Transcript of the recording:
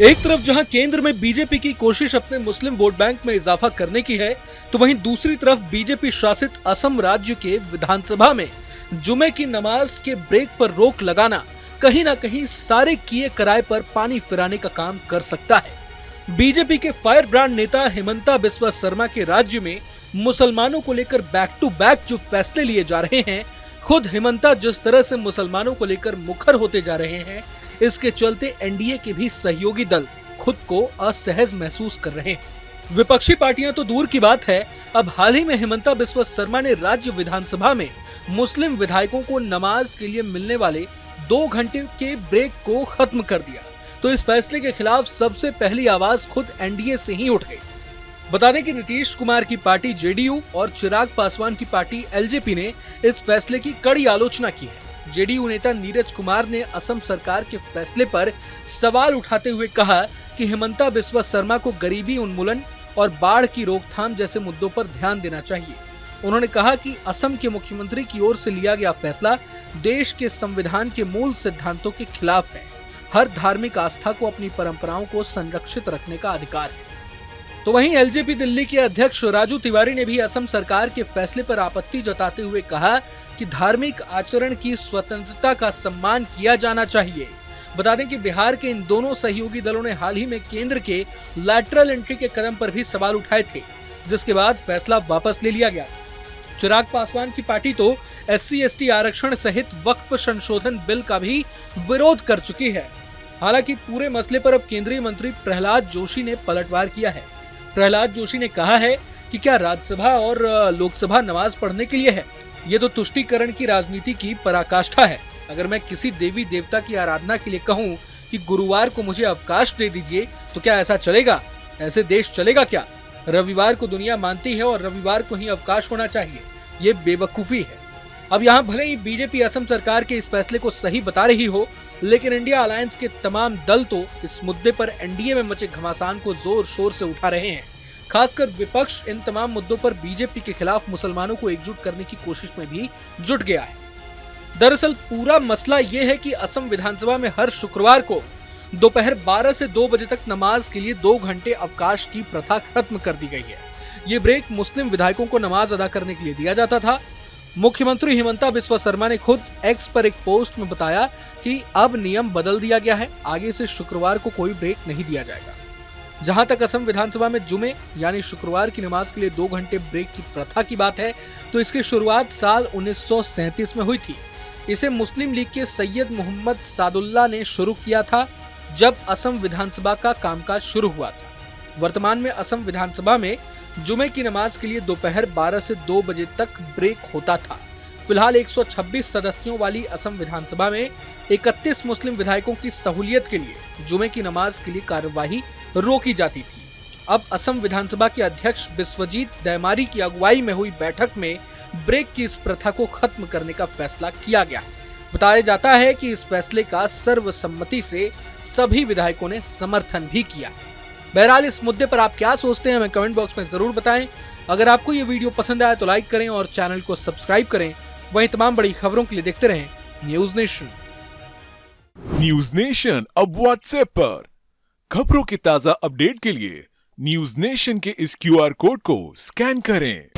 एक तरफ जहां केंद्र में बीजेपी की कोशिश अपने मुस्लिम वोट बैंक में इजाफा करने की है, तो वहीं दूसरी तरफ बीजेपी शासित असम राज्य के विधानसभा में जुमे की नमाज के ब्रेक पर रोक लगाना कहीं ना कहीं सारे किए कराए पर पानी फिराने का काम कर सकता है। बीजेपी के फायर ब्रांड नेता हिमंता बिस्वा शर्मा के राज्य में मुसलमानों को लेकर बैक टू बैक जो फैसले लिए जा रहे हैं, खुद हिमंता जिस तरह से मुसलमानों को लेकर मुखर होते जा रहे हैं, इसके चलते एनडीए के भी सहयोगी दल खुद को असहज महसूस कर रहे हैं। विपक्षी पार्टियां तो दूर की बात है, अब हाल ही में हिमंता बिस्वा शर्मा ने राज्य विधानसभा में मुस्लिम विधायकों को नमाज के लिए मिलने वाले 2 घंटे के ब्रेक को खत्म कर दिया। तो इस फैसले के खिलाफ सबसे पहली आवाज खुद एनडीए से ही उठ गई। बता दें कि नीतीश कुमार की पार्टी जेडीयू और चिराग पासवान की पार्टी एलजेपी ने इस फैसले की कड़ी आलोचना की है। जेडीयू नेता नीरज कुमार ने असम सरकार के फैसले पर सवाल उठाते हुए कहा कि हिमंता बिस्वा शर्मा को गरीबी उन्मूलन और बाढ़ की रोकथाम जैसे मुद्दों पर ध्यान देना चाहिए। उन्होंने कहा कि असम के मुख्यमंत्री की ओर से लिया गया फैसला देश के संविधान के मूल सिद्धांतों के खिलाफ है। हर धार्मिक आस्था को अपनी परंपराओं को संरक्षित रखने का अधिकार है। तो वहीं एलजेपी दिल्ली के अध्यक्ष राजू तिवारी ने भी असम सरकार के फैसले पर आपत्ति जताते हुए कहा कि धार्मिक आचरण की स्वतंत्रता का सम्मान किया जाना चाहिए। बता दें कि बिहार के इन दोनों सहयोगी दलों ने हाल ही में केंद्र के लैटरल एंट्री के कदम पर भी सवाल उठाए थे, जिसके बाद फैसला वापस ले लिया गया। चिराग पासवान की पार्टी तो SC/ST आरक्षण सहित वक्फ संशोधन बिल का भी विरोध कर चुकी है। हालांकि पूरे मसले पर अब केंद्रीय मंत्री प्रहलाद जोशी ने पलटवार किया है। प्रहलाद जोशी ने कहा है कि क्या राज्यसभा और लोकसभा नमाज पढ़ने के लिए है? ये तो तुष्टीकरण की राजनीति की पराकाष्ठा है। अगर मैं किसी देवी देवता की आराधना के लिए कहूँ कि गुरुवार को मुझे अवकाश दे दीजिए, तो क्या ऐसा चलेगा? ऐसे देश चलेगा क्या? रविवार को दुनिया मानती है और रविवार को ही अवकाश होना चाहिए। ये बेवकूफी है। अब यहाँ भले ही बीजेपी असम सरकार के इस फैसले को सही बता रही हो, लेकिन इंडिया अलायंस के तमाम दल तो इस मुद्दे पर एनडीए में मचे घमासान को जोर शोर से उठा रहे हैं। खासकर विपक्ष इन तमाम मुद्दों पर बीजेपी के खिलाफ मुसलमानों को एकजुट करने की कोशिश में भी जुट गया है। दरअसल पूरा मसला ये है कि असम विधानसभा में हर शुक्रवार को दोपहर 12 से 2 बजे तक नमाज के लिए 2 घंटे अवकाश की प्रथा खत्म कर दी गई है। ये ब्रेक मुस्लिम विधायकों को नमाज अदा करने के लिए दिया जाता था। मुख्यमंत्री हिमंता बिस्वा शर्मा ने खुद एक्स पर एक पोस्ट में बताया कि अब नियम बदल दिया गया है, आगे से शुक्रवार को कोई ब्रेक नहीं दिया जाएगा। जहां तक असम विधानसभा में जुमे यानी शुक्रवार की नमाज के लिए 2 घंटे ब्रेक की प्रथा की बात है, तो इसकी शुरुआत साल 1937 में हुई थी। इसे मुस्लिम लीग के सैयद मोहम्मद सादुल्ला ने शुरू किया था जब असम विधानसभा का कामकाज शुरू हुआ था। वर्तमान में असम विधानसभा में जुमे की नमाज के लिए दोपहर 12 से 2 बजे तक ब्रेक होता था। फिलहाल 126 सदस्यों वाली असम विधानसभा में 31 मुस्लिम विधायकों की सहूलियत के लिए जुमे की नमाज के लिए कार्यवाही रोकी जाती थी। अब असम विधानसभा के अध्यक्ष बिस्वजीत दैमारी की अगुवाई में हुई बैठक में ब्रेक की इस प्रथा को खत्म करने का फैसला किया गया। बताया जाता है कि इस फैसले का सर्वसम्मति से सभी विधायकों ने समर्थन भी किया। बहरहाल इस मुद्दे पर आप क्या सोचते हैं, हमें कमेंट बॉक्स में जरूर बताएं। अगर आपको ये वीडियो पसंद आया तो लाइक करें और चैनल को सब्सक्राइब करें। वहीं तमाम बड़ी खबरों के लिए देखते रहें न्यूज नेशन। न्यूज नेशन अब व्हाट्सएप पर खबरों की ताजा अपडेट के लिए न्यूज नेशन के इस QR कोड को स्कैन करें।